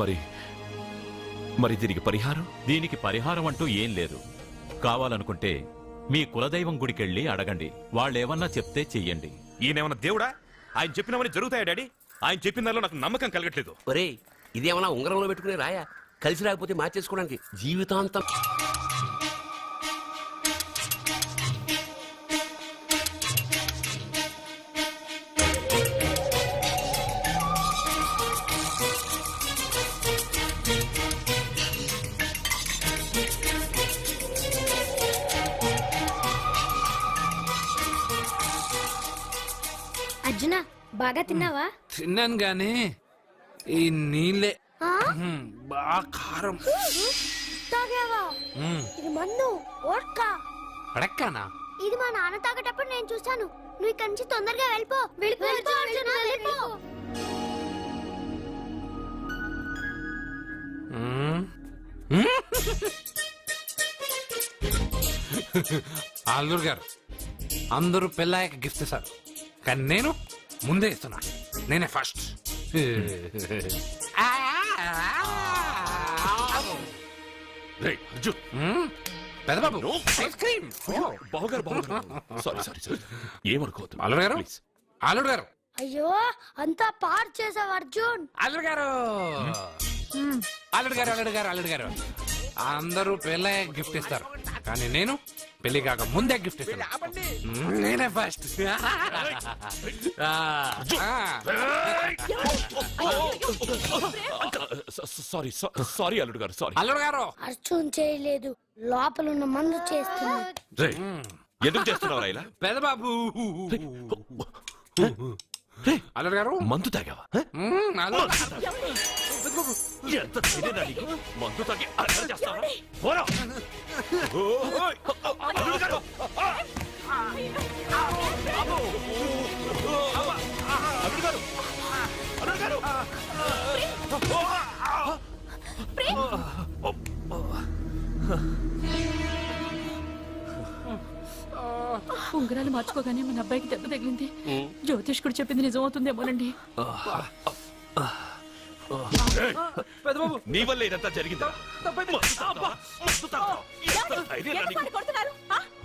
మరి మరి దీనికి పరిహారం? దీనికి పరిహారం అంటూ ఏం లేదు. కావాలనుకుంటే మీ కులదైవం గుడికెళ్ళి అడగండి. వాళ్ళేమన్నా చెప్తే చెయ్యండి. ఈయనేమన్నా దేవుడా? ఆయన చెప్పినవన్నీ జరుగుతాయా డాడీ? ఆయన చెప్పిన దానిలో నాకు నమ్మకం కలగట్లేదు. ఒరే, ఇదేమన్నా ఉంగరంలో పెట్టుకునే రాయా? కలిసి రాకపోతే మార్చేసుకోవడానికి జీవితాంతం. అర్జున, బాగా తిన్నావా? తిన్నాను గాని ఈ నీళ్ళే బాగా కారం. తాగావా? ఇది మందు, వోడ్కా. అడక్కానా? ఇది మా నాన్న తాగేటప్పుడు నేను చూశాను. నువ్వు ఇక్కడి నుంచి తొందరగా వెళ్ళిపో. వెళ్ళిపో అర్జున, వెళ్ళిపో. అల్లూరు గారు, అందరూ పెళ్ళాయక గిఫ్ట్ ఇస్తారు, కానీ నేను ముందే ఇస్తున్నా. నేనే ఫస్ట్. పెద్దబాబు, ఐస్ క్రీమ్. ఏమనుకోవద్దు. అల్లుడు గారు, అల్లుడు గారు. అయ్యో, అంతా పాడు చేసావు అర్జున్. అల్లుడు గారు, అల్లుడు గారు, అల్లుడు గారు, అల్లుడు గారు, అందరూ పెళ్ళాయక గిఫ్ట్ ఇస్తారు, కానీ నేను పెళ్లి కాక ముందే గిఫ్ట్ ఇస్తాను. నేనే ఫస్ట్. సారీ అల్లుడు గారు, సారీ. అల్లుడు గారు, అర్జున్ చేయలేదు, లోపల ఉన్న మందు చేస్తున్నా. ఎందుకు చేస్తున్నావు ఇలా? పెద్దబాబు. అల్లుడు గారు, మందు తాగావా? ఎంత తెలియదా నీకు? మందు తాగి అల్లరి చేస్తావా? పోరా. అల్లుడు గారు. అల్లుడు గారు, అల్లుడు గారు. ఉంగరాలు మార్చుకోగానే మన అబ్బాయికి దెబ్బ తగిలింది. జ్యోతిష్కుడు చెప్పింది నిజమవుతుందేమోనండి. నీ వల్ల ఇదంతా జరిగిందా?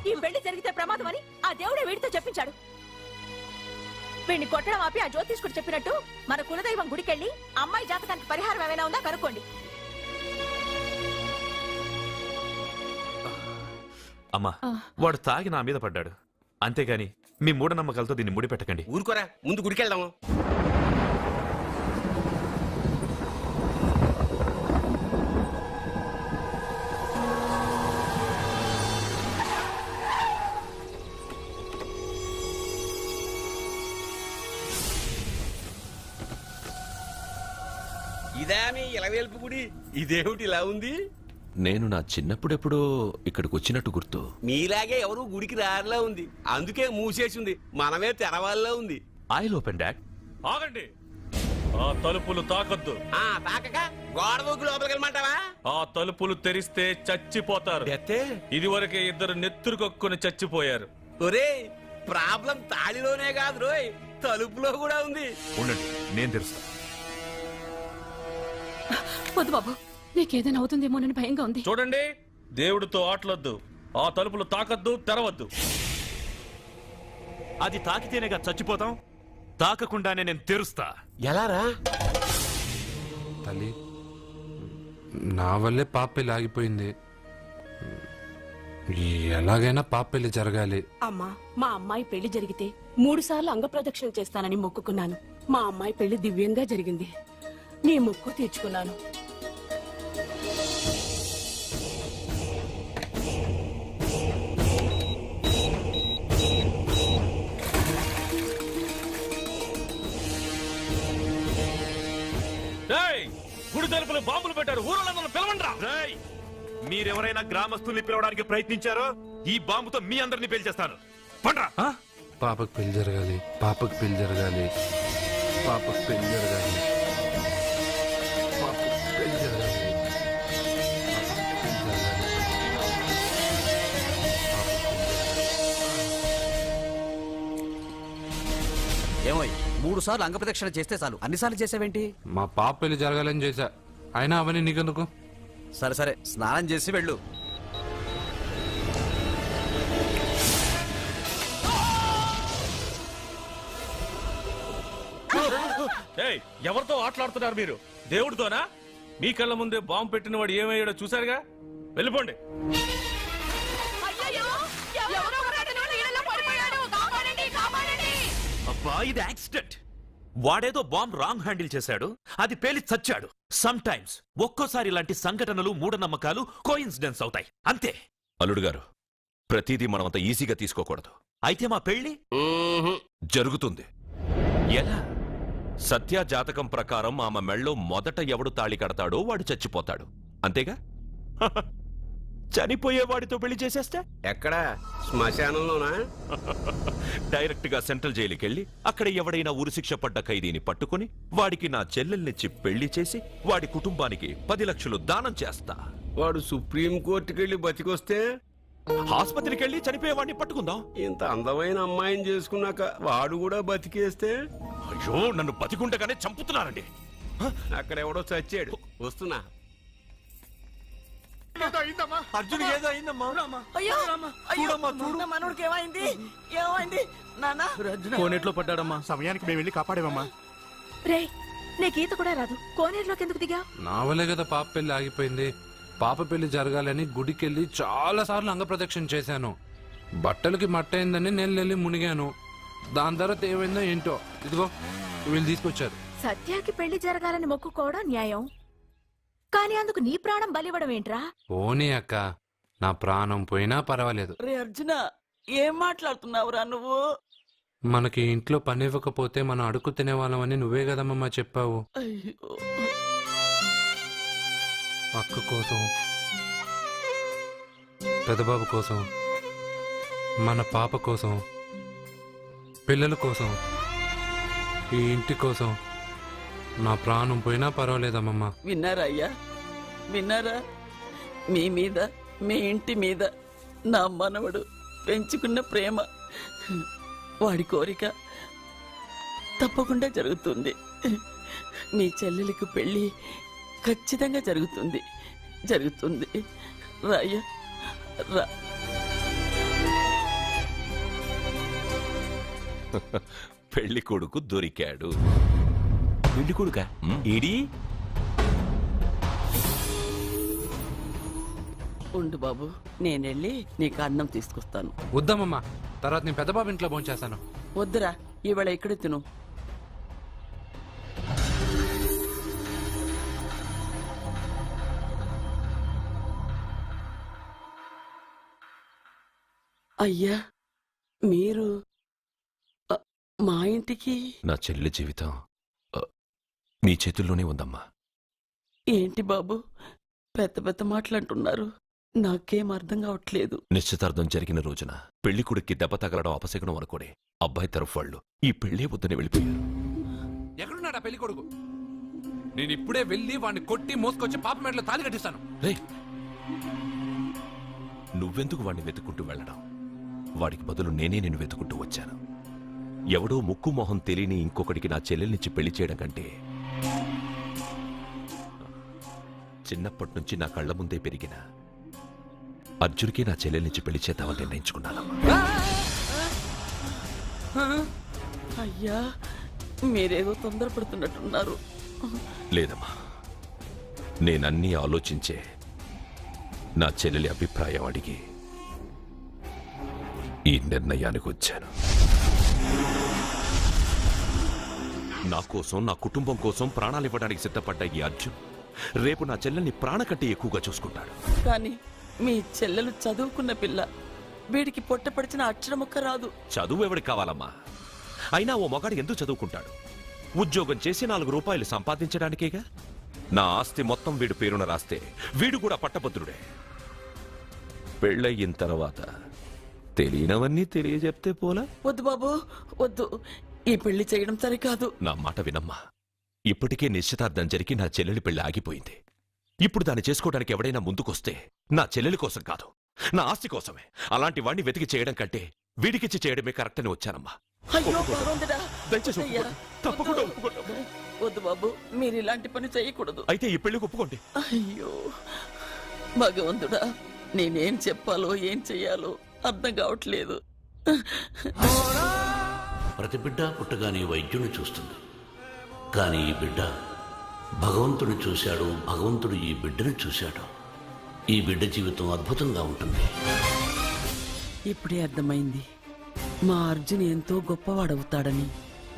ఈ పెళ్లి జరిగితే ప్రమాదం అని ఆ దేవుడే వీడితో చెప్పించాడు. వీడిని కొట్టడం ఆపి ఆ జ్యోతిష్కుడు చెప్పినట్టు మన కులదైవం గుడికెళ్ళి అమ్మాయి జాతకానికి పరిహారం ఏమైనా ఉందా కనుక్కోండి. అమ్మా, వాడు తాగి నా మీద పడ్డాడు, అంతేగాని మీ మూఢనమ్మకాలతో దీన్ని ముడిపెట్టకండి. ఊరుకోరా, ముందు గుడికెళ్దాము. ఇదా మీ ఇలవేల్పు గుడి? ఇదేమిటి ఇలా ఉంది? నేను నా చిన్నప్పుడెప్పుడో ఇక్కడికి వచ్చినట్టు గుర్తు. మీలాగే ఎవరు గుడికి రారులా ఉంది, అందుకే మూసేసింది. మనమే తెరవాళ్ళలో ఉంది. I'll open dad. ఆగండి, ఆ తలుపులు తాకొద్దు. తాకక గోడ దూకి లోపలికి వెళ్ళమంటావా? ఆ తలుపులు తెరిస్తే చచ్చిపోతారు. ఇదివరకే ఇద్దరు నెత్తురు కొక్కుని చచ్చిపోయారు. ఒరే, ప్రాబ్లం తాళిలోనే కాదు రోయ్, తలుపులో కూడా ఉంది. ఉండండి, నేను తెరుస్తా. వద్దు బాబు, నీకేదైనా అవుతుందేమోనని భయంగా ఉంది. చూడండి, దేవుడితో ఆటలొద్దు. ఆ తలుపులు తాకద్దు, తెరవద్దు. అది తాకితేనేగా చచ్చిపోతాం, తాకకుండానే నేను తెరుస్తా. ఎలారా? తల్లి, నా వల్లే పాప పెళ్లి ఆగిపోయింది. ఎలాగైనా పాప పెళ్లి జరగాలి. అమ్మా, మా అమ్మాయి పెళ్లి జరిగితే 3 సార్లు అంగప్రదక్షిణ చేస్తానని మొక్కుకున్నాను. మా అమ్మాయి పెళ్లి దివ్యంగా జరిగింది. నీ మొక్కు తీర్చుకున్నాను. గుడి తలుపులు బాంబులు పెట్టారు, ఊరోళ్ళందరూ పిలవండ్రా. మీరెవరైనా గ్రామస్తుల్ని పిలవడానికి ప్రయత్నించారో ఈ బాంబుతో మీ అందరినీ పేల్చేస్తాను. పండ్రా. పాపకు పెళ్లి జరగాలి, పాపకు పెళ్లి జరగాలి, పాపకు పెళ్లి జరగాలి, పాపకు పెళ్లి జరగాలి. ఏమోయ్, 3 సార్లు అంగప్రదక్షిణ చేస్తే చాలు, అన్నిసార్లు చేసావేంటి? మా పాప పెళ్లి జరగాలని చేశా, అయినా అవన్నీ నీకెందుకు? సరే సరే, స్నానం చేసి వెళ్ళు. ఎవరితో ఆటలాడుతున్నారు మీరు? దేవుడితోనా? మీ కళ్ళ ముందే బాంబు పెట్టిన వాడు ఏమయ్యాడో చూసారుగా. వెళ్ళిపోండి. అబ్బా, ఇది యాక్సిడెంట్. వాడేదో బాంబ్ రాంగ్ హ్యాండిల్ చేశాడు, అది పేలి చచ్చాడు. సమ్ టైమ్స్ ఒక్కోసారి ఇలాంటి సంఘటనలు మూఢనమ్మకాలు కోఇన్సిడెన్స్ అవుతాయి, అంతే. అల్లుడు గారు, ప్రతిదీ మనమంత ఈజీగా తీసుకోకూడదు. అయితే మా పెళ్లి జరుగుతుంది. ఎలా? సత్య జాతకం ప్రకారం ఆమె మెళ్ళో మొదట ఎవడు తాళి కడతాడో వాడు చచ్చిపోతాడు, అంతేగా? చనిపోయేవాడితో పెళ్లి చేసేస్తే ఎక్కడా? శ్మశానంలోనా? డైరెక్ట్ గా సెంట్రల్ జైలుకి వెళ్ళి అక్కడ ఎవడైనా ఉరిశిక్ష పడ్డ ఖైదీని పట్టుకుని వాడికి నా చెల్లెల్నిచ్చి పెళ్లి చేసి వాడి కుటుంబానికి 10 లక్షలు దానం చేస్తా. వాడు సుప్రీం కోర్టుకి వెళ్ళి బతికొస్తే ఆసుపత్రికి వెళ్ళి చనిపోయేవాడిని పట్టుకుందాం. ఇంత అందమైన అమ్మాయిని చేసుకున్నాక వాడు కూడా బతికేస్తే? అయ్యో, నన్ను బతికుండగానే చంపుతున్నారండి. అక్కడ ఎవడో చచ్చాడు. వస్తున్నా. అర్జున్ ఏదో అయిందమ్మా. మనోడికి ఏమైంది? ఏమైంది నాన్న? కోనేట్లో పడ్డాడమ్మా. సమయానికి మేము వెళ్ళి కాపాడేమమ్మా. రే, నీకు ఈత కూడా రాదు, కోనేరులోకి ఎందుకు దిగా? నా వల్లే కదా పాప పెళ్లి ఆగిపోయింది. పాప పెళ్లి జరగాలని గుడికెళ్ళి చాలా సార్లు అంగప్రదక్షిణ చేశాను. బట్టలకి మట్టయిందని నేను వెళ్ళి మునిగాను. దాని తర్వాత ఏమైందో ఏంటో ఇదిగో వీళ్ళు తీసుకొచ్చారు. సత్యాకి పెళ్లి జరగాలని మొక్కుకోవడం న్యాయం, కానీ అందుకు నీ ప్రాణం బలివ్వడం ఏంట్రా? పోనీ అక్క, నా ప్రాణం పోయినా పర్వాలేదు. రే అర్జున, ఏం మాట్లాడుతున్నావురా నువ్వు? మనకి ఇంట్లో పని ఇవ్వకపోతే మనం అడుగు తినేవాళ్ళమని నువ్వే కదమ్మా చెప్పావు. అయ్యో, అక్క కోసం, పెదబాబు కోసం, మన పాప కోసం, పిల్లల కోసం, ఈ ఇంటి కోసం నా ప్రాణం పోయినా పర్వాలేదమ్మమ్మా. విన్నారా అయ్యా? విన్నారా? మీ మీద, మీ ఇంటి మీద నా మనవడు పెంచుకున్న ప్రేమ, వాడి కోరిక తప్పకుండా జరుగుతుంది. మీ చెల్లెలకు పెళ్లి ఖచ్చితంగా జరుగుతుంది. జరుగుతుంది. రాయ్యా రా. పెళ్లి కొడుకు దొరికాడు. పెళ్లి కొడుక ఏడి? ఉండు బాబు, నేనెళ్ళి నీకు అన్నం తీసుకొస్తాను. వద్దామమ్మా, తర్వాత నేను పెద్దబాబు ఇంట్లో భోంచేస్తాను. వద్దురా, ఇవాళ ఇక్కడే తిను. అయ్యా, మీరు మా ఇంటికి? నా చెల్లి జీవితం నీ చేతుల్లోనే ఉందమ్మా. ఏంటి బాబు పెద్ద పెద్ద మాటలంటున్నారు? నాకేం అర్థం కావట్లేదు. నిశ్చితార్థం జరిగిన రోజున పెళ్లి కొడుక్కి దెబ్బ తగలడం అపశకునం అనుకోడే అబ్బాయి తరఫు వాళ్ళు ఈ పెళ్లే వద్దని వెళ్ళిపోయారు. ఎక్కడున్నాడా పెళ్లి కొడుకు? నేను ఇప్పుడే వెళ్ళి వాడిని కొట్టి మోసుకొచ్చి పాప మెడలో తాళి కట్టిస్తాను. నువ్వెందుకు వాడిని వెతుక్కుంటూ వెళ్ళడం? వాడికి బదులు నేనే నిన్ను వెతుకుంటూ వచ్చాను. ఎవడో ముక్కు మొహం తెలియని ఇంకొకడికి నా చెల్లెల్నిచ్చి పెళ్లి చేయడం కంటే చిన్నప్పటి నుంచి నా కళ్ల ముందే పెరిగిన అర్జున్కి నా చెల్లెల్నిచ్చి పెళ్లి చేద్దామని నిర్ణయించుకున్నానమ్మా. అయ్యా, మీరేదో తొందరపడుతున్నట్టున్నారు. లేదమ్మా, నేనన్నీ ఆలోచించే నా చెల్లెలి అభిప్రాయం అడిగి ఈ నిర్ణయానికి వచ్చాను. నా కోసం, నా కుటుంబం కోసం ప్రాణాలు ఇవ్వడానికి సిద్ధపడ్డ ఈ అర్జున్ రేపు నా చెల్లెల్ని ప్రాణ కంటే ఎక్కువగా చూసుకుంటాడు. కానీ మీ చెల్లెలు చదువుకున్న పిల్ల, వీడికి పొట్టపడిచిన అక్షరం ఒక్క రాదు. చదువు ఎవడికి కావాలమ్మా? అయినా ఓ మగాడు ఎందుకు చదువుకుంటాడు? ఉద్యోగం చేసి 4 రూపాయలు సంపాదించడానికేగా. నా ఆస్తి మొత్తం వీడు పేరున రాస్తే వీడు కూడా పట్టభద్రుడే. పెళ్ళయిన తర్వాత తెలియనవన్నీ తెలియజెప్తే పోలా? వద్దు బాబు, వద్దు. ఈ పెళ్లి చేయడం సరికాదు. నా మాట వినమ్మా. ఇప్పటికే నిశ్చితార్థం జరిగి నా చెల్లెలి పెళ్లి ఆగిపోయింది. ఇప్పుడు దాన్ని చేసుకోవడానికి ఎవడైనా ముందుకొస్తే నా చెల్లెలి కోసం కాదు, నా ఆస్తి కోసమే. అలాంటి వాడిని వెతికి చేయడం కంటే వీడికిచ్చి చేయడమే కరెక్ట్ అని వచ్చానమ్మా. అయ్యో భగవంతుడా, దయచేసి వద్దయ్యా. ఒప్పుకోండి. తప్పకుండా ఒప్పుకోండి. వద్దు బాబు, మీరు ఇలాంటి పని చేయకూడదు. అయితే ఈ పెళ్లికి ఒప్పుకోండి. అయ్యో భగవంతుడా, నేనేం చెప్పాలో ఏం చెయ్యాలో అర్థం కావట్లేదు. ప్రతి బిడ్డ పుట్టగానే వైద్యుని చూస్తుంది, కానీ ఈ బిడ్డ భగవంతుడు చూశాడు, భగవంతుడు ఈ బిడ్డను చూశాడు. ఈ బిడ్డ జీవితం అద్భుతంగా ఉంటుంది. ఇప్పుడే అర్థమైంది, మా అర్జున్ ఎంతో గొప్పవాడవుతాడని.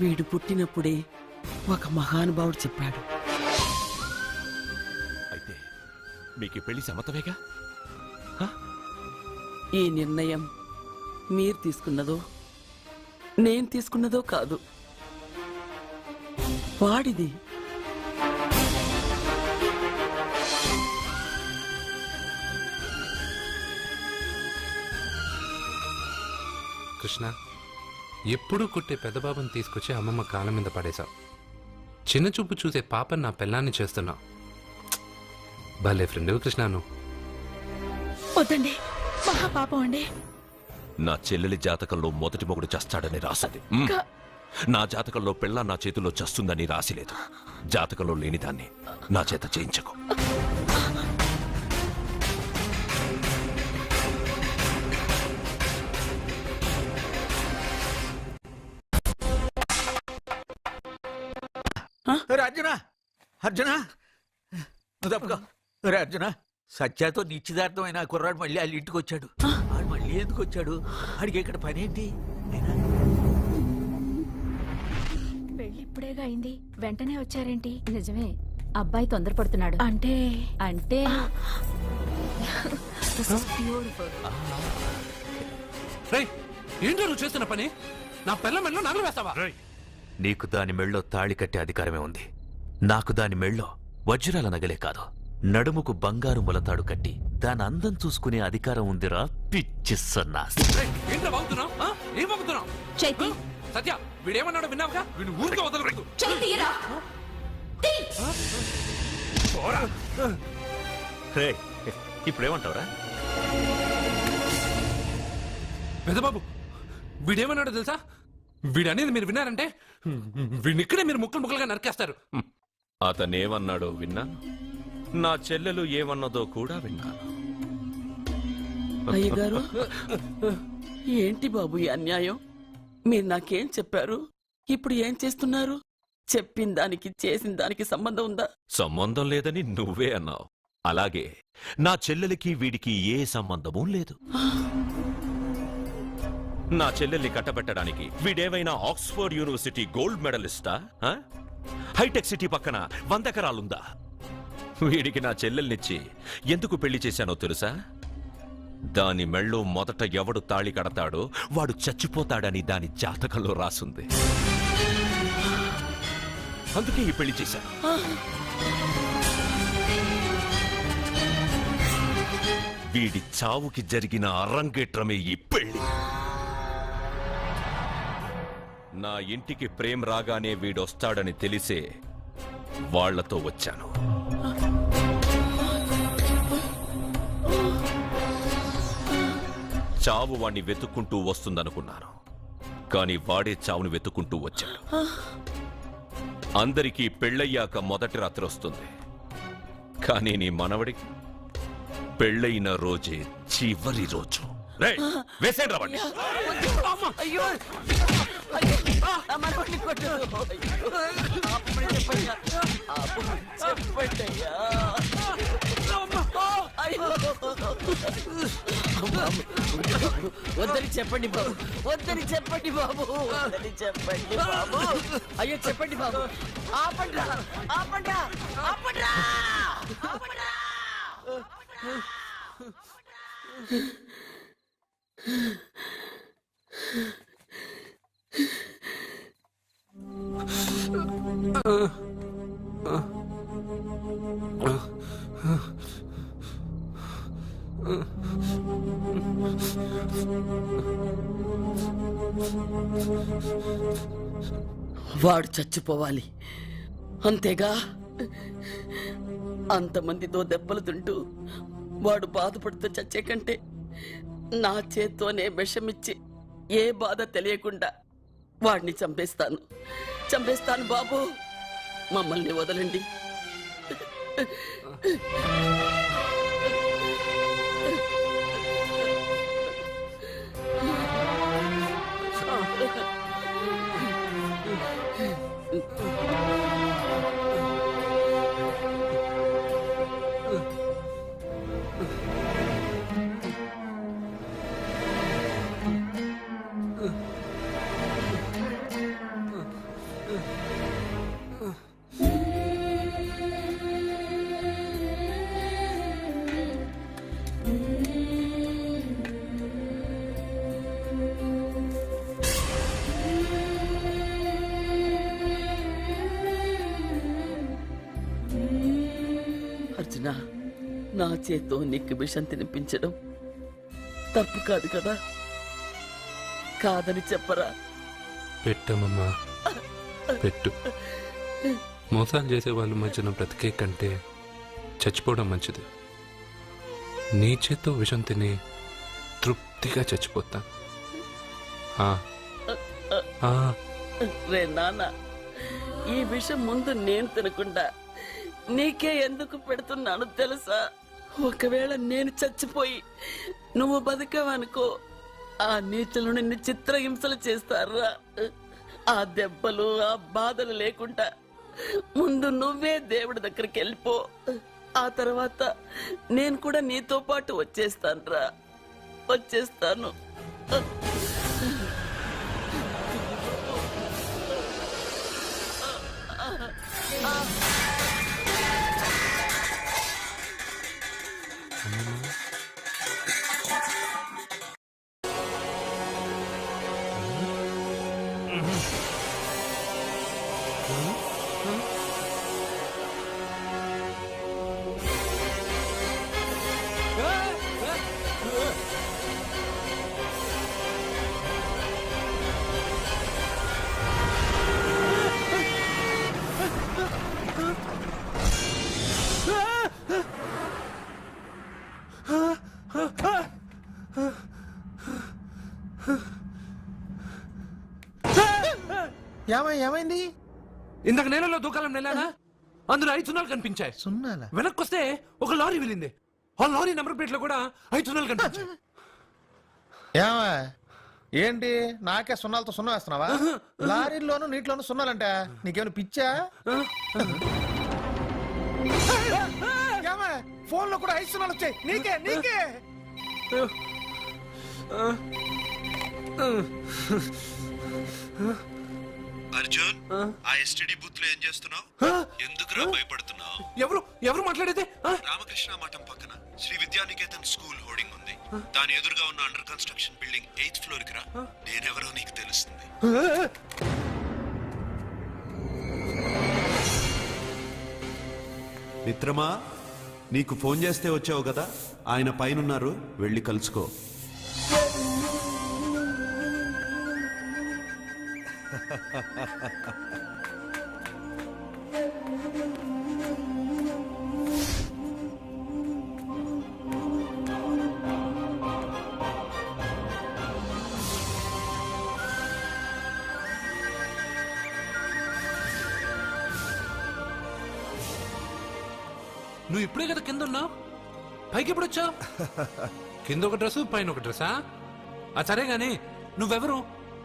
వీడు పుట్టినప్పుడే ఒక మహానుభావుడు చెప్పాడు. అయితే మీకు ఈ పెళ్లి సమ్మతమేగా? ఈ నిర్ణయం మీరు తీసుకున్నదో నేను తీసుకున్నదో కాదు, వాడిది. కృష్ణ, ఎప్పుడూ కుట్టే పెద్దబాబుని తీసుకొచ్చి అమ్మమ్మ కాళ్ళ మీద పడేశావు. చిన్న చూపు చూసే పాపని నా పెళ్ళాన్ని చేస్తున్నావు. భలే ఫ్రెండ్ కృష్ణ నువ్వు. వద్దండి, మహాపాపం అండి. నా చెల్లెలి జాతకంలో మొదటి మొగుడు చస్తాడని రాసింది. నా జాతకంలో పెళ్ళ నా చేతిలో చస్తుందని రాసిలేదు. జాతకంలో లేనిదాన్ని నా చేత చేయించకు. అర్జున, అర్జున తప్పుకో. అర్జున, సత్యాతో నిశ్చితార్థమైన కుర్రాడు మళ్ళీ వాళ్ళ ఇంటికి వచ్చాడు. వాడు మళ్ళీ ఎందుకు వచ్చాడు? ఆడికి ఇక్కడ పని ఏంటి? పెళ్లి ఇప్పుడేగా అయింది, వెంటనే వచ్చారేంటి? నిజమే, అబ్బాయి తొందరపడుతున్నాడు. అంటే అంటే ఏంటో నువ్వు చేస్తున్న పని? నా పిల్ల మెళ్ళో నగలు వేస్తావా? నీకు దాని మెళ్ళో తాళి కట్టే అధికారమే ఉంది. నాకు దాని మెళ్ళో వజ్రాల నగలే కాదు, నడుముకు బంగారు ములతాడు కట్టి దాని అందం చూసుకునే అధికారం ఉందిరా పిచ్చి సన్నాసి. ఏంటో బాగుతున్నావు? ఏం బాగుతున్నావు? చైతి, సత్య వీడేమన్నాడో విన్నావుగా? వీడు ఊరికే వదలకూడదు. ఇప్పుడేమంటావురా? పెద్దబాబు వీడేమన్నాడో తెలుసా? వీడనేది మీరు విన్నారంటే వీడినిక్కడే మీరు ముక్కలు ముక్కలుగా నరికేస్తారు. అతనేమన్నాడో విన్నాను, నా చెల్లెలు ఏమన్నదో కూడా విన్నాను. అయ్యగారు, ఏంటి బాబు ఈ అన్యాయం? మీరు నాకేం చెప్పారు, ఇప్పుడు ఏం చేస్తున్నారు? చెప్పిన దానికి చేసిన దానికి సంబంధం ఉందా? సంబంధం లేదని నువ్వే అన్నావు. అలాగే నా చెల్లెలికి వీడికి ఏ సంబంధమూ లేదు. నా చెల్లెల్ని కట్టబెట్టడానికి వీడేమైనా ఆక్స్ఫర్డ్ యూనివర్సిటీ గోల్డ్ మెడలిస్టా? హైటెక్ సిటీ పక్కన 100 ఎకరాలుందా? వీడికి నా చెల్లెల్నిచ్చి ఎందుకు పెళ్లి చేశానో తెలుసా? దాని మెళ్ళో మొదట ఎవడు తాళి కడతాడో వాడు చచ్చిపోతాడని దాని జాతకంలో రాసుంది. అందుకే ఈ పెళ్లి చేశాను. వీడి చావుకి జరిగిన అరంగేట్రమే ఈ పెళ్లి. నా ఇంటికి ప్రేమ్ రాగానే వీడొస్తాడని తెలిసే వాళ్లతో వచ్చాను. చావు వాణ్ణి వెతుక్కుంటూ వస్తుందనుకున్నాను, కాని వాడే చావుని వెతుక్కుంటూ వచ్చాడు. అందరికీ పెళ్ళయ్యాక మొదటి రాత్రి వస్తుంది, కానీ నీ మనవడికి పెళ్ళైన రోజే చివరి రోజు. వేసేయండి రావండి. అయ్యో, నా మనవడిని కొట్టు. చెప్పండయ్యా. వద్దని చెప్పండి బాబు, వద్దని చెప్పండి బాబు, వద్దని చెప్పండి బాబు. అయ్యో చెప్పండి బాబు. ఆపండ్రా, ఆపండ్రా, ఆపండ్రా, ఆపండ్రా. వాడు చచ్చిపోవాలి అంతేగా. అంతమందితో దెబ్బలు తింటూ వాడు బాధపడుతూ చచ్చే కంటే నా చేత్తోనే విషమిచ్చి ఏ బాధ తెలియకుండా వాడిని చంపేస్తాను, చంపేస్తాను బాబు, మమ్మల్ని వదలండి. అర్జున, నా చేత్తో నీకు విషం తినిపించడం తప్పు కాదు కదా? కాదని చెప్పరా? పెట్టమమ్మా, పెట్టు. మోసాలు చేసే వాళ్ళ మధ్యన బ్రతికే కంటే చచ్చిపోవడం మంచిది. నీ చేత్తో విషం తిని తృప్తిగా చచ్చిపోతా. రే నాన్న, ఈ విషయం ముందు నేను తినకుండా నీకే ఎందుకు పెడుతున్నాను తెలుసా? ఒకవేళ నేను చచ్చిపోయి నువ్వు బతికావనుకో, ఆ నీచులు నిన్ను చిత్రహింసలు చేస్తారా? ఆ దెబ్బలు, ఆ బాధలు లేకుండా ముందు నువ్వే దేవుడి దగ్గరికి వెళ్ళిపో. ఆ తర్వాత నేను కూడా నీతో పాటు వచ్చేస్తానురా, వచ్చేస్తాను. ఏమైంది? ఇందాక నేలలో దూకాలం నెలానా, అందులో 5 సున్నాలు కనిపించాయి. సున్నాలా? వెనక్కొస్తే ఒక లారీ వెళ్ళింది. ఆ లారీ నెంబర్ ప్లేట్ లో కూడా 5 సున్నాలు కనిపించాయి. ఏమా ఏంటి నాకే సున్నాలతో సున్నా వేస్తున్నావా? లారీల్లోనూ నీటిలోనూ సున్నాలంటే నీకేమైనా పిచ్చా? ఫోన్ లో కూడా 5 సున్నాలు వచ్చాయి. నీకే నీకే అర్జున్, ఆ ఎస్టీడీ బూత్ లో ఏం చేస్తున్నావు? ఎందుకురా భయపడుతున్నావు? ఎవరు మాట్లాడేది? రామకృష్ణ మఠం పక్కన శ్రీ విద్యానికేతన్ స్కూల్ హోర్డింగ్ ఉంది. దాని ఎదురుగా ఉన్న under construction building 8th floor కి రా. నేనెవరో నీకు తెలుస్తుంది. మిత్రమా, నీకు ఫోన్ చేస్తే వచ్చావు కదా, ఆయన పైనున్నారు, వెళ్ళి కలుసుకో. నువ్వు ఇప్పుడే కదా కింద ఉన్నావు, పైకి ఎప్పుడు వచ్చావు? కింద ఒక డ్రెస్, పైన ఒక డ్రెస్సా? సరే గాని నువ్వెవరు?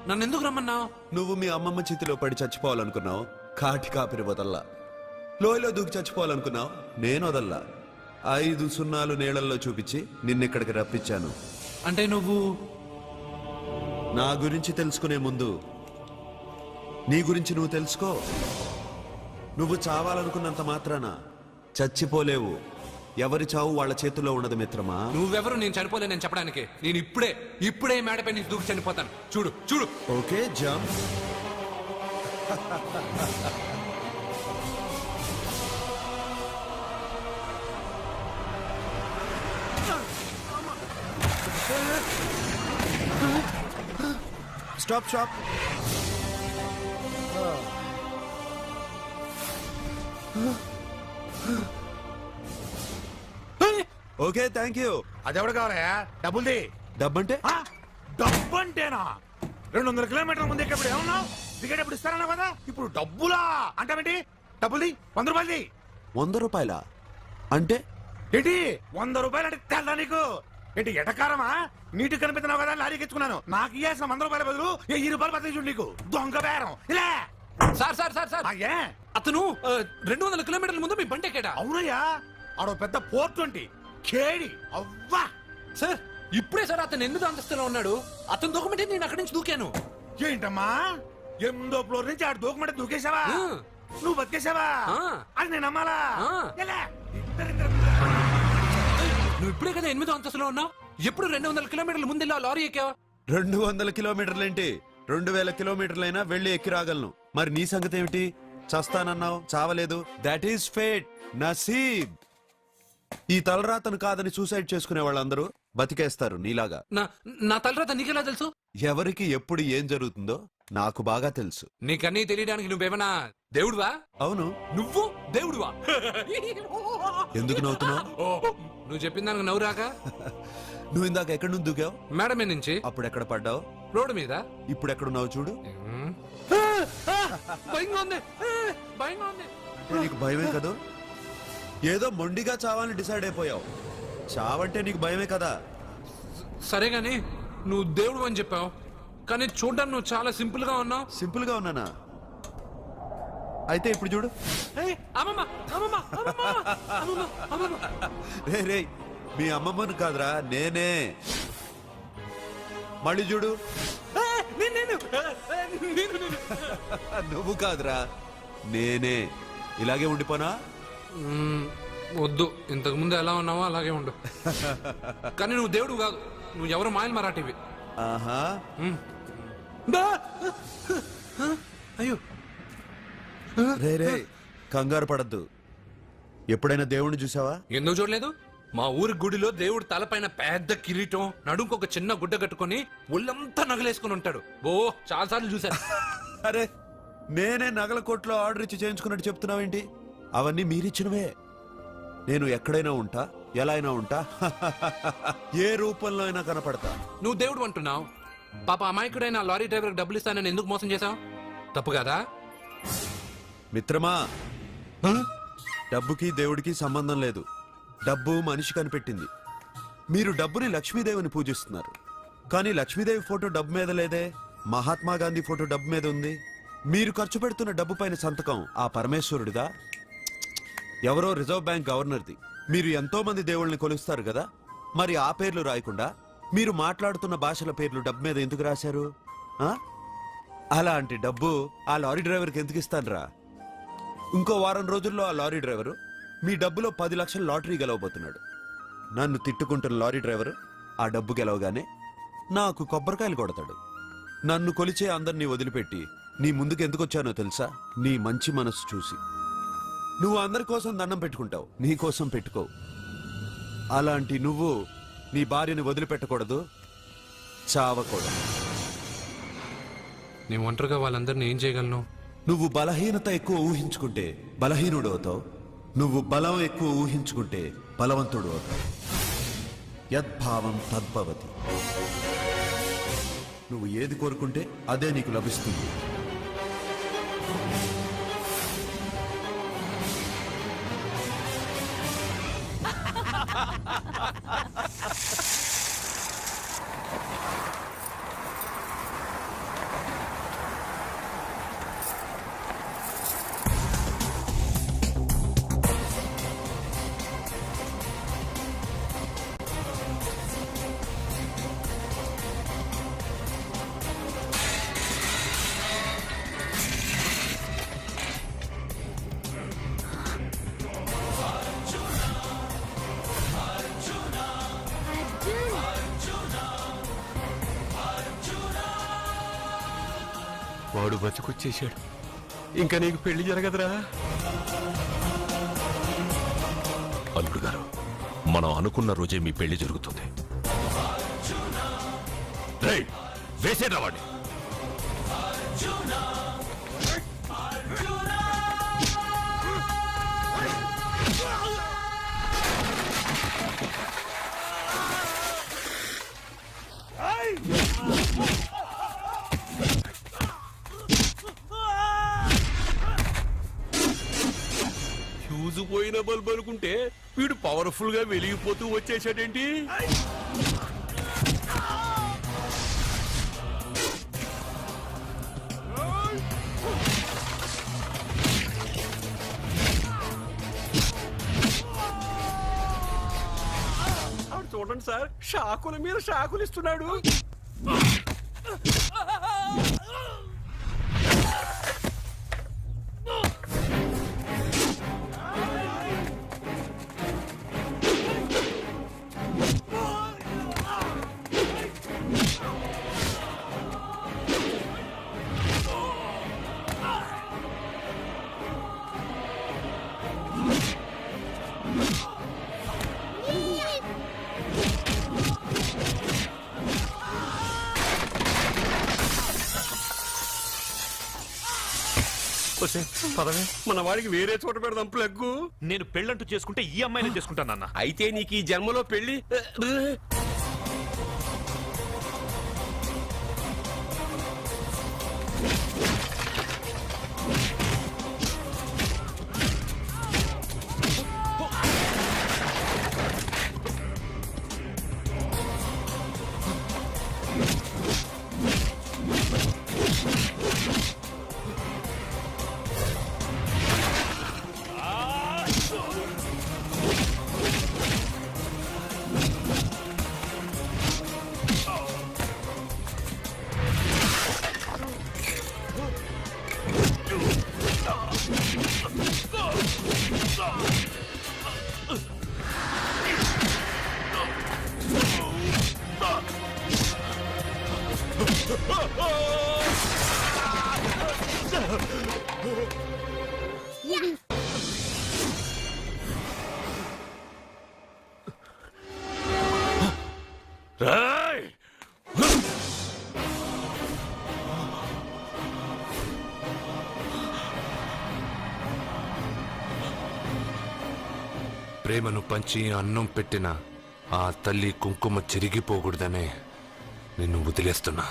నన్ను ఎందుకు రమ్మన్నావు? నువ్వు మీ అమ్మమ్మ చేతిలో పడి చచ్చిపోవాలనుకున్నావు, కాటి కాపిరి వదల్లా. లోయలో దూకి చచ్చిపోవాలనుకున్నావు, నేను వదల్లా. 5 సున్నాలు నీళ్ళల్లో చూపించి నిన్నెక్కడికి రప్పించాను. అంటే నువ్వు నా గురించి తెలుసుకునే ముందు నీ గురించి నువ్వు తెలుసుకో. నువ్వు చావాలనుకున్నంత మాత్రాన చచ్చిపోలేవు. ఎవరి చావు వాళ్ళ చేతుల్లో ఉండదు మిత్రమా. నువ్వెవరు నేను చనిపోలేనని చెప్పడానికి? నేను ఇప్పుడే మేడపై నుంచి దూకి చనిపోతాను. చూడు చూడు. Okay, jump. Stop stop. Okay, thank you. అది ఎవడు కావాలయా? డబ్బుల్ది. డబ్బంటే? డబ్బు అంటేనా? 200 కిలోమీటర్ల ముందు ఎక్కడ ఏమన్నావు? టికెట్ ఎప్పుడు ఇస్తారన్నావు కదా, ఇప్పుడు డబ్బులా అంటావేంటి? డబ్బులు 100 రూపాయలు 100 రూపాయల అంటే ఏంటి 100 రూపాయలు అంటే తెల్దా నీకు ఏంటి ఎటకారమా? నీటి కనిపిస్తున్నావు కదా లారీకి ఎత్తుకున్నాను. నాకు ఇయ్యాల్సిన 100 రూపాయల బదులు 1000 రూపాయలు బదిలీ చూడు నీకు. దొంగ బేరం ఇలా. సార్ సార్ సార్ సార్ అతను 200 కిలోమీటర్ల ముందు మీ బండి ఎక్కాడా? అవునయ్యా, ఆడో పెద్ద పోర్ట్ వంటి కేడి అవ్వా. సార్ ఇప్పుడే సార్ అతను 8వ అంతస్తులో ఉన్నాడు. అతను దూకమంటే నేను అక్కడి నుంచి దూకాను. ఏంటమ్మా 8వ ఫ్లోర్ నుంచి ఆడు దూకమంటే దూకేశావా? నువ్వు బతికేశావా? అది నేను నమ్మాలా? ఎలా? నువ్వు ఇప్పుడే కదా 8వ అంతస్తులో ఉన్నావు. ఎప్పుడు 200 కిలోమీటర్ల ముందు లారీ ఎక్కావా? 200 కిలోమీటర్లేంటి, 2000 కిలోమీటర్లైనా వెళ్ళి ఎక్కి రాగలను. మరి నీ సంగతి ఏమిటి? చస్తానన్నావు, చావలేదు. That is fate, నసీబ్. ఈ తలరాతను కాదని సూసైడ్ చేసుకునే వాళ్ళందరూ బతికేస్తారు నీలాగా. నా తలరాత నీకెలా తెలుసు? ఎవరికి ఎప్పుడు ఏం జరుగుతుందో నాకు బాగా తెలుసు. నీకన్నీ తెలియడానికి నువ్వేమన్నా దేవుడువా? అవును. నువ్వు దేవుడువా? ఎందుకు నవ్వుతున్నావు? నువ్వు చెప్పిన దానికి నవ్వు రాక? నువ్వు ఇందాక ఎక్కడి నుంచి దూకావు? మేడం మీద నుంచి. అప్పుడు ఎక్కడ పడ్డావు? రోడ్డు మీద. ఇప్పుడు ఎక్కడున్నావు చూడు. భయంగా ఉంది, భయంగా ఉంది. నీకు భయమే కదా? ఏదో మొండిగా చావాలని డిసైడ్ అయిపోయావు. చావంటే నీకు భయమే కదా? సరే గాని నువ్వు దేవుడు అని చెప్పావు, కానీ చూడ్డానికి నువ్వు చాలా సింపుల్ గా ఉన్నావు. సింపుల్ గా ఉన్నానా? అయితే ఇప్పుడు చూడు. రే రే, మీ అమ్మమ్మను కాదురా, నేనే. మళ్ళీ చూడు. నువ్వు కాదురా, నేనే. ఇలాగే ఉండిపోనా? వద్దు, ఇంతకు ముందు ఎలా ఉన్నావో అలాగే ఉండు. కానీ నువ్వు దేవుడు కాదు, నువ్వు ఎవరు మాయలు మరాఠీవి. ఆహా. అయ్యో రే రే, కంగారు పడద్దు. ఎప్పుడైనా దేవుణ్ణి చూసావా? ఎందుకు చూడలేదు? మా ఊరి గుడిలో దేవుడు తలపైన పెద్ద కిరీటం, నడుంకు ఒక చిన్న గుడ్డ కట్టుకుని ఒళ్ళంతా నగలేసుకుని ఉంటాడు. ఓ చాలా సార్లు చూశాను. అరే, నేనే నగల కొట్లో ఆర్డర్ ఇచ్చి చేయించుకున్నట్టు చెప్తున్నావేంటి? అవన్నీ మీరిచ్చినవే. నేను ఎక్కడైనా ఉంటా, ఎలా అయినా ఉంటా, ఏ రూపంలో అయినా కనపడతా. నువ్వు దేవుడు అంటున్నావు. పాప అమాయకుడైన లారీ డ్రైవర్ డబ్బులు ఇస్తానని ఎందుకు మోసం చేశావు? తప్పు కదా మిత్రమా? డబ్బుకి దేవుడికి సంబంధం లేదు. డబ్బు మనిషి కనిపెట్టింది. మీరు డబ్బుని లక్ష్మీదేవిని పూజిస్తున్నారు, కానీ లక్ష్మీదేవి ఫోటో డబ్బు మీద లేదే. మహాత్మా గాంధీ ఫోటో డబ్బు మీద ఉంది. మీరు ఖర్చు పెడుతున్న డబ్బు పైన సంతకం ఆ పరమేశ్వరుడిదా? ఎవరో రిజర్వ్ బ్యాంక్ గవర్నర్ది. మీరు ఎంతో మంది దేవుళ్ళని కొలుస్తారు కదా, మరి ఆ పేర్లు రాయకుండా మీరు మాట్లాడుతున్న భాషల పేర్లు డబ్బు మీద ఎందుకు రాశారు? అలాంటి డబ్బు ఆ లారీ డ్రైవర్కి ఎందుకు ఇస్తానురా? ఇంకో వారం రోజుల్లో ఆ లారీ డ్రైవరు మీ డబ్బులో 10 లక్షల లాటరీ గెలవబోతున్నాడు. నన్ను తిట్టుకుంటున్న లారీ డ్రైవరు ఆ డబ్బు గెలవగానే నాకు కొబ్బరికాయలు కొడతాడు. నన్ను కొలిచే అందరినీ వదిలిపెట్టి నీ ముందుకు ఎందుకు వచ్చానో తెలుసా? నీ మంచి మనసు చూసి. నువ్వు అందరి కోసం దండం పెట్టుకుంటావు, నీ కోసం పెట్టుకోవు. అలాంటి నువ్వు నీ భార్యని వదిలిపెట్టకూడదు, చావకూడదు. నీ ఒంటరిగా వాళ్ళందరినీ ఏం చేయగలను? నువ్వు బలహీనత ఎక్కువ ఊహించుకుంటే బలహీనుడు అవుతావు. నువ్వు బలం ఎక్కువ ఊహించుకుంటే బలవంతుడు అవుతావు. యద్భావం తద్భవతి. నువ్వు ఏది కోరుకుంటే అదే నీకు లభిస్తుంది. వాడు బతుకొచ్చేశాడు. ఇంకా నీకు పెళ్లి జరగదురా. అల్లుడు గారు, మనం అనుకున్న రోజే మీ పెళ్లి జరుగుతుంది. వేసేద్రా వాడిని. వీడు పవర్ఫుల్ గా వెలిగిపోతూ వచ్చేసాడేంటి? చూడండి సార్, షాకుల మీద షాకులు ఇస్తున్నాడు. మన వాడికి వేరే చోట పెడదాం ప్లగ్గు. నేను పెళ్ళంటూ చేసుకుంటే ఈ అమ్మాయిని చేసుకుంటానన్నా. అయితే నీకు ఈ జన్మలో పెళ్లి ప్రేమను పంచి అన్నం పెట్టిన ఆ తల్లి కుంకుమ చెరిగిపోకూడదనే నిన్ను వదిలేస్తున్నా.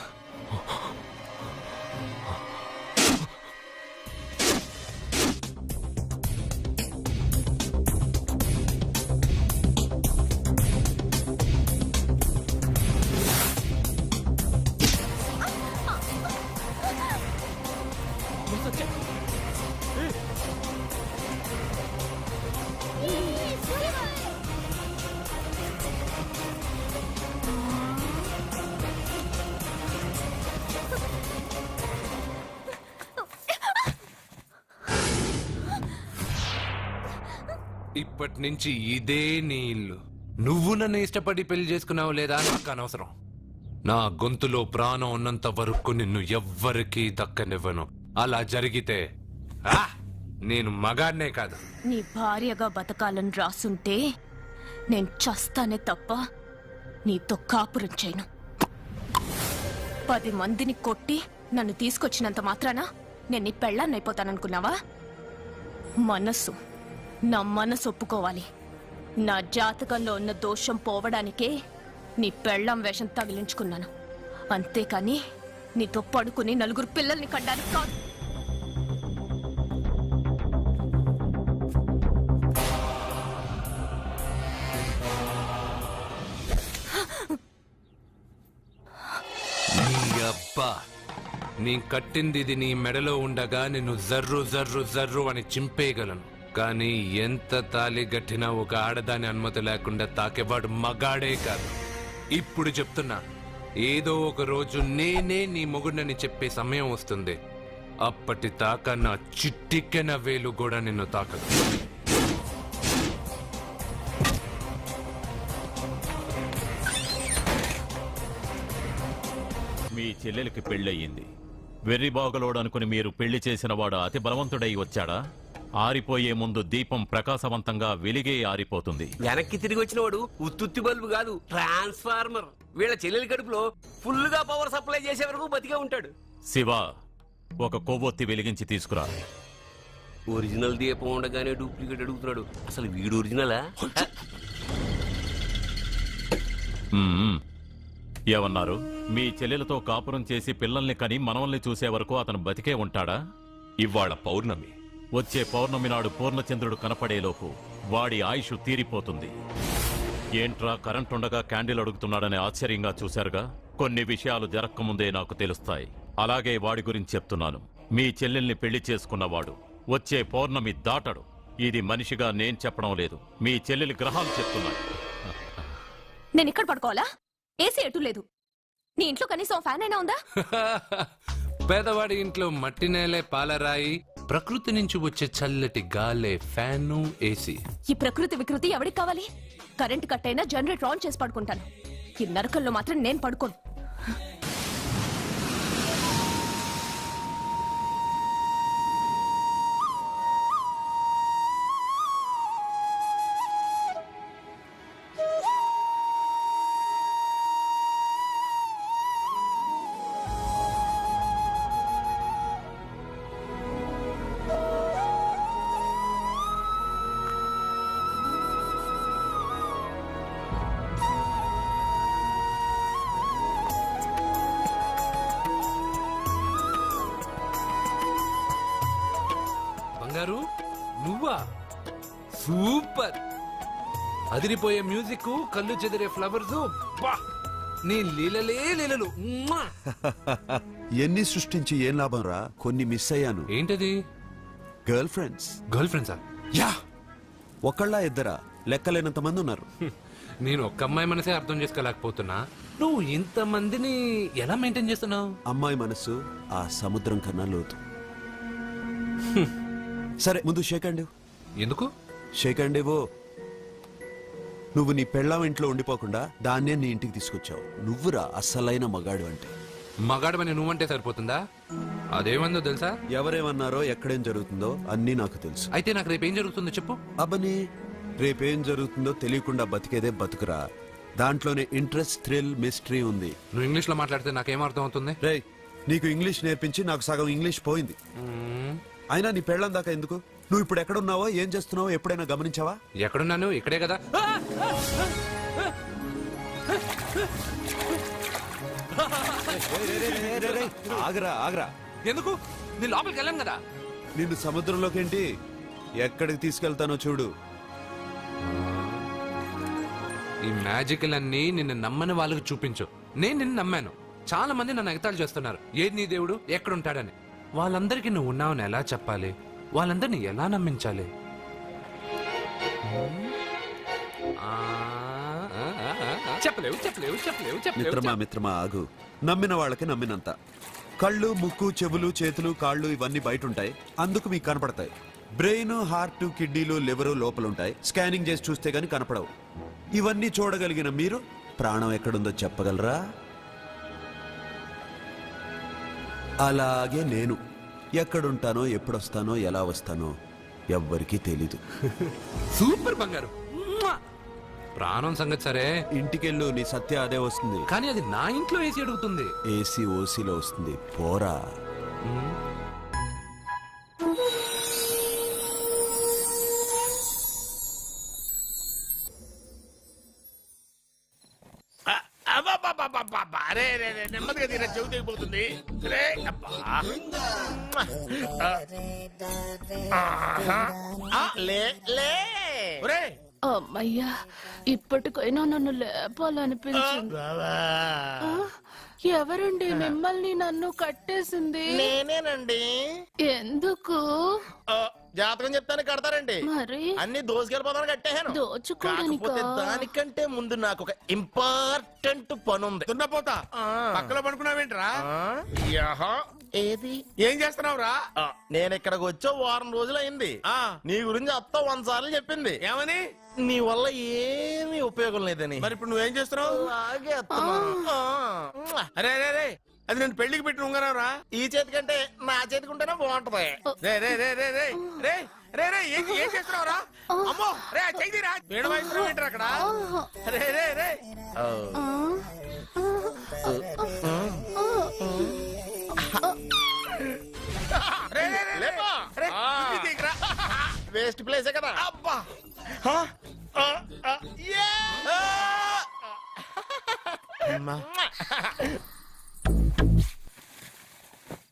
ఇప్పటి నుంచి ఇదే నీ ఇల్లు. నువ్వు నన్ను ఇష్టపడి పెళ్లి చేసుకున్నావు లేదా నాకు అనవసరం. నా గొంతులో ప్రాణం ఉన్నంత వరకు నిన్ను ఎవ్వరికీ దక్కనివ్వను. అలా జరిగితే నేను మగాడినే కాదు, నీ భార్యగా బతకాలని రాసుంటే నేను చస్తానే తప్ప నీతో కాపురం చేయను. 10 మందిని కొట్టి నన్ను తీసుకొచ్చినంత మాత్రాన నేను నీ పెళ్ళాన్నైపోతాననుకున్నావా? నా మనసు ఒప్పుకోవాలి. నా జాతకంలో ఉన్న దోషం పోవడానికే నీ పెళ్ళాం వేషం తగిలించుకున్నాను. అంతేకాని నీతో పడుకుని 4 పిల్లల్ని కనడానికి కాదు. నీ కట్టింది ఇది నీ మెడలో ఉండగా నిన్ను జర్రు జర్రు జర్రు అని చింపేయగలను. కానీ ఎంత తాలి గట్టినా ఒక ఆడదాని అనుమతి లేకుండా తాకేవాడు మగాడే కాదు. ఇప్పుడు చెప్తున్నా, ఏదో ఒక రోజు నేనే నీ మొగుడని చెప్పే సమయం వస్తుంది. అప్పటి తాక నా చిట్టికెన వేలు కూడా నిన్ను తాకదు. మీ చెల్లెలికి పెళ్ళయింది. వెర్రి బాగలోడు అనుకుని మీరు పెళ్లి చేసిన వాడు అతి బలవంతుడై వచ్చాడా? ఆరిపోయే ముందు దీపం ప్రకాశవంతంగా వెలిగే ఆరిపోతుంది. వెనక్కి తిరిగి వచ్చిన వాడు ఉత్తుత్తి బల్బు కాదు, ట్రాన్స్ఫార్మర్. వీళ్ళ చెల్లెలి కడుపులో ఫుల్ గా పవర్ సప్లై చేసే వరకు బతికే ఉంటాడు. శివ, ఒక కొవ్వొత్తి వెలిగించి తీసుకురా. ఒరిజినల్ దీపం ఉండగానే డూప్లికేట్ అడుగుతున్నాడు. అసలు వీడు ఒరిజినలా? ఏమన్నారు? మీ చెల్లెలతో కాపురం చేసి పిల్లల్ని కని మనవల్ని చూసే వరకు అతను బతికే ఉంటాడా? ఇవాళ పౌర్ణమి. వచ్చే పౌర్ణమి నాడు పూర్ణచంద్రుడు కనపడేలోపు వాడి ఆయుష్ తీరిపోతుంది. ఏంట్రా కరెంటుండగా క్యాండిల్ అడుగుతున్నాడని ఆశ్చర్యంగా చూశారుగా? కొన్ని విషయాలు జరక్కముందే నాకు తెలుస్తాయి. అలాగే వాడి గురించి చెప్తున్నాను. మీ చెల్లెల్ని పెళ్లి చేసుకున్నవాడు వచ్చే పౌర్ణమి దాటడు. ఇది మనిషిగా నేను చెప్పడం లేదు, మీ చెల్లెలి గ్రహాలు చెప్తున్నాయి. నేను ఇక్కడ పడుకోవాలా? ఏసీ ఎటు లేదు. నీ ఇంట్లో కనీసం ఫ్యాన్ అయినా ఉందా? పేదవాడి ఇంట్లో మట్టి నేలే పాలరాయి, ప్రకృతి నుంచి వచ్చే చల్లటి గాలే ఫ్యాను ఏసీ. ఈ ప్రకృతి వికృతి ఎవరికి కావాలి? కరెంట్ కట్ అయినా జనరేటర్ ఆన్ చేసి పడుకుంటాను. ఈ నరకల్లో మాత్రం నేను పడుకోను. బంగారు నువ్వా? సూపర్! అదిరిపోయే మ్యూజిక్, కళ్ళు చెదిరే ఫ్లవర్స్, నీ లీలలే లీలలు. ఎన్ని సృష్టించి ఏం లాభం రా? కొన్ని మిస్ అయ్యాను. ఏంటది? Girl friends. గర్ల్ ఫ్రెండ్సా? యా, ఒకళ్ళ ఇద్దరా? లెక్కలేనంత మంది ఉన్నారు. నేను ఒక్క అమ్మాయి మనసే అర్థం చేసుకోలేకపోతున్నా. నువ్వు ఇంతమందిని ఎలా మెయింటైన్ చేస్తున్నావు? అమ్మాయి మనసు ఆ సముద్రం కన్నా లోతు. సరే ముందు షేక్ హ్యాండ్. ఎందుకు షేక్ హ్యాండ్ ఇవ్వు. నువ్వు నీ పెళ్ళాం ఇంట్లో ఉండిపోకుండా దాన్నే నీ ఇంటికి తీసుకొచ్చావు. నువ్వురా అస్సలైన మగాడు అంటే. మగాడమని నువ్వంటే సరిపోతుందా? అదేమందో తెలుసా? ఎవరేమన్నారో ఎక్కడేం జరుగుతుందో అన్నీ నాకు తెలుసు. అయితే నాకు రేపేం జరుగుతుందో చెప్పు. అబ్బని, రేపేం జరుగుతుందో తెలియకుండా బతికేదే బతుకురా. దాంట్లోనే ఇంట్రెస్ట్, థ్రిల్, మిస్టరీ ఉంది. నువ్వు ఇంగ్లీష్ లో మాట్లాడితే నాకేం అర్థం అవుతుంది? రే, నీకు ఇంగ్లీష్ నేర్పించి నాకు సగం ఇంగ్లీష్ పోయింది. అయినా నీ పెళ్ళం దాకా ఎందుకు? నువ్వు ఇప్పుడు ఎక్కడున్నావో, ఏం చేస్తున్నావో ఎప్పుడైనా గమనించావా? ఎక్కడున్నాను? ఇక్కడే కదా. ఆగరా ఆగరా. ఎందుకు? నీ లోపలికి వెళ్ళాను కదా. నిన్ను సముద్రంలోకేంటి, ఎక్కడికి తీసుకెళ్తానో చూడు. ఈ మ్యాజిక్లన్నీ నిన్ను నమ్మని వాళ్ళకి చూపించు. నేను నిన్ను నమ్మాను. చాలా మంది నన్ను ఎగతాళి చేస్తున్నారు. ఏది నీ దేవుడు, ఎక్కడుంటాడని. వాళ్ళందరికీ నువ్వు ఉన్నావని ఎలా చెప్పాలి? వాళ్ళందరినీ ఎలా నమ్మించాలి? చెప్పలేవు చెప్పలేవు చెప్పలేవు మిత్రమా మిత్రమా ఆగు. నమ్మిన వాళ్ళకి నమ్మినంత. కళ్ళు, ముక్కు, చెవులు, చేతులు, కాళ్ళు ఇవన్నీ బయట ఉంటాయి, అందుకు మీకు కనపడతాయి. బ్రెయిన్, హార్ట్, కిడ్నీలు, లివరు లోపలుంటాయి. స్కానింగ్ చేసి చూస్తే గానీ కనపడవు. ఇవన్నీ చూడగలిగిన మీరు ప్రాణం ఎక్కడుందో చెప్పగలరా? అలాగే నేను ఎక్కడుంటానో, ఎప్పుడొస్తానో, ఎలా వస్తానో ఎవ్వరికీ తెలీదు. సూపర్ బంగారు. ప్రాణం సంగతి సరే, ఇంటికెళ్ళు, నీ సత్య అదే వస్తుంది. కానీ అది నా ఇంట్లో ఏసీ అడుగుతుంది. ఏసీ ఓసీలో వస్తుంది, పోరా. నెమ్మదిగా తీరా, చెవి తెగిపోతుంది. అమ్మయ్యా, ఇప్పటికైనా నన్ను లేపాలనిపించింది. ఎవరండి మిమ్మల్ని నన్ను కట్టేసింది? నేనేనండి. ఎందుకు? జాతకం చెప్తాను కడతారండి. మరి అన్ని దోసుకెళ్ళిపోతాను కట్టేహాను. కాకపోతే దానికంటే ముందు నాకు ఒక ఇంపార్టెంట్ పని ఉంది. దున్నపోతా పక్కలో పడుకున్నావేంట్రా? ఏది? ఏం చేస్తున్నావురా? నేను ఇక్కడికి వచ్చే వారం రోజులు అయింది. నీ గురించి అత్త 100 సార్లు చెప్పింది. ఏమని? నీ వల్ల ఏమీ ఉపయోగం లేదని. మరి ఇప్పుడు నువ్వేం చేస్తున్నావు? అలాగే అత్తమా. అరే రే రే, అది నేను పెళ్లికి పెట్టిన ఉంగరావురా. ఈ చేతి కంటే నా చేతికి ఉంటేనే బాగుంటది. రే రే రే రే రే రే రే రే ఏం చేస్తున్నావురా? అమ్మో రే, చెయ్యిరా. వీణ వాయిస్తున్నావు ఏంట్రా అక్కడ? రే రే రే వేస్ట్ ప్లేసే కదా. అబ్బా,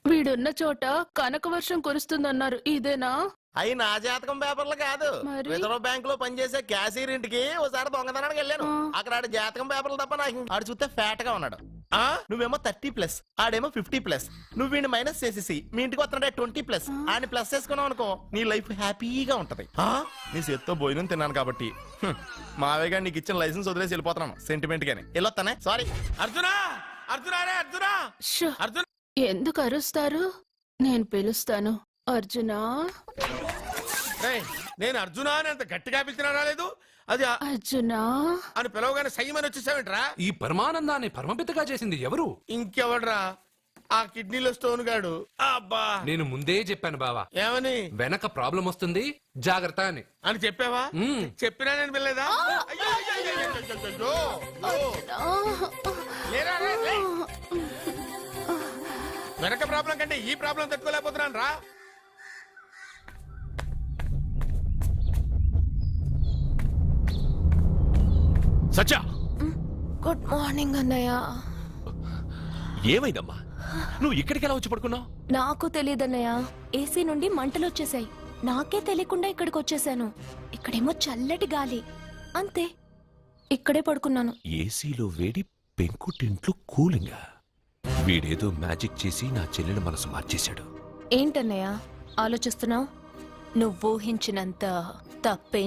వీడున్న చోట కనక వర్షం కురుస్తుందన్నారు, ఇదేనా? అయి నా జాతకం పేపర్లు కాదు, రిజర్వ్ బ్యాంక్ లో పనిచేసే క్యాషియర్ ఇంటికి ఒకసారి దొంగతనానికి వెళ్ళాను. అక్కడ ఆడి జాతకం పేపర్లు తప్ప నాకు ఆడు చూస్తే ఫ్యాట్ గా ఉన్నాడు. నువ్వేమో 30+, ఆడేమో 50+. నువ్వు వీడిని మైనస్ చేసేసి మీ ఇంటికి వస్తున్నాడే 20+. ఆయన ప్లస్ చేసుకున్నావు అనుకో నీ లైఫ్ హ్యాపీగా ఉంటది. నీ చేత్తో భోజనం తిన్నాను కాబట్టి మావయ్య గారు నీకు ఇచ్చిన లైసెన్స్ వదిలేసి వెళ్ళిపోతున్నాను సెంటిమెంట్ గాని. వెళ్ళొస్తానే. సారీ. అర్జునా అర్జునా రే అర్జునా అర్జున ఎందుకు అరుస్తారు? నేను పిలుస్తాను. అర్జునా నేను అర్జునా అని అంత గట్టిగా పిలిచినా రాలేదు. అది అర్జునా అని పిలవగానే సైమని వచ్చేసావేంట్రా? ఈ పరమానందాన్ని పరమపితగా చేసింది ఎవరు? ఇంకెవడ్రా? ఆ కిడ్నీలో స్టోన్ గాడు. అబ్బా నేను ముందే చెప్పాను బావా, ఏమని? వెనక ప్రాబ్లం వస్తుంది జాగ్రత్త అని. అని చెప్పావా? చెప్పినా నేను వెళ్ళలేదా? వెనక ప్రాబ్లం కంటే ఈ ప్రాబ్లం తట్టుకోలేకపోతున్నాను రా. సత్య, గుడ్ మార్నింగ్ అన్నయ్య. ఏమైందమ్మా? నువ్వు ఇక్కడికి ఎలా వచ్చి పడుకున్నావు? నాకు తెలియదన్నయ్య, ఏసీ నుండి మంటలు వచ్చేసాయి. నాకే తెలియకుండా ఇక్కడికి వచ్చేసాను. ఇక్కడేమో చల్లటి గాలి, అంతే. ఇక్కడే పడుకున్నాను. ఏసీలో వేడి, పెంకుటింట్లో కూలింగా. వీడేదో మ్యాజిక్ చేసి నా చెల్లెల మనసు మార్చేశాడు. ఏంటన్నయ్య ఆలోచిస్తున్నావు? నువ్వు ఊహించినంత తప్పేం